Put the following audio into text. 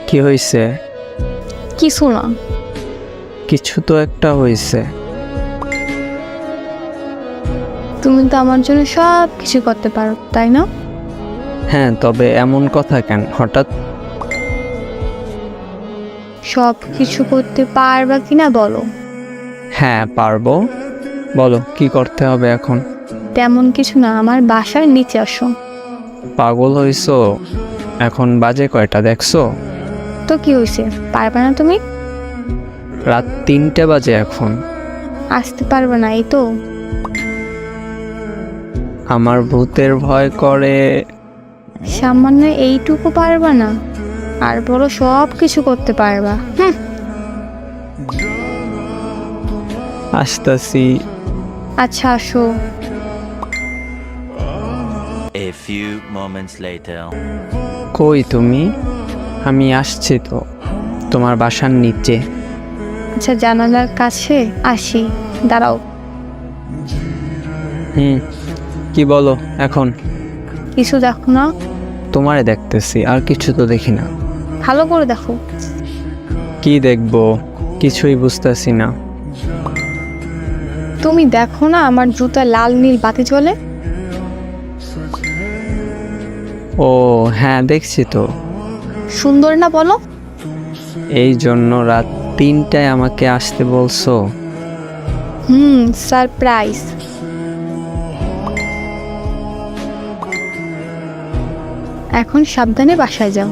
কি হয়েছে? কিছু না। কিছু তো একটা হয়েছে। তুমি তো আমার জন্য সব কিছু করতে পারো, তাই না? হ্যাঁ, তবে এমন কথা কেন হঠাৎ? সব কিছু করতে পারবা কিনা বলো। হ্যাঁ পারবো, বলো কি করতে হবে এখন? তেমন কিছু না, আমার বাসার নিচে আসো। পাগল হইছো? এখন বাজে কয়টা দেখছো? তো কি হয়েছে, পারবা না তুমি? রাত 3টে বাজে এখন। আসতে পারবে না, এই তো। আমার ভূতের ভয় করে। সামান্য এইটুকু পারবা না, আর বলো সব কিছু করতে পারবা। আসতাছি। আচ্ছা আসো। A few moments later. কই তুমি? আমি আসছি তো, তোমার বাসার নিচে। আচ্ছা জানালার কাছে আসি, দাঁড়াও। কি বলো এখন? কিছু দেখো না? তোমারে দেখতেছি, আর কিছু তো দেখি না। ভালো করে দেখো। কি দেখবো? কিছুই বুঝতেছি না। তুমি দেখো না আমার জুতা লাল নীল বাতি জ্বলে। ও হ্যাঁ, দেখছি তো। সুন্দর না বলো? এই জন্য রাত 3টায় আমাকে আসতে বলছো? সারপ্রাইজ। এখন সাবধানে বাসায় যাও।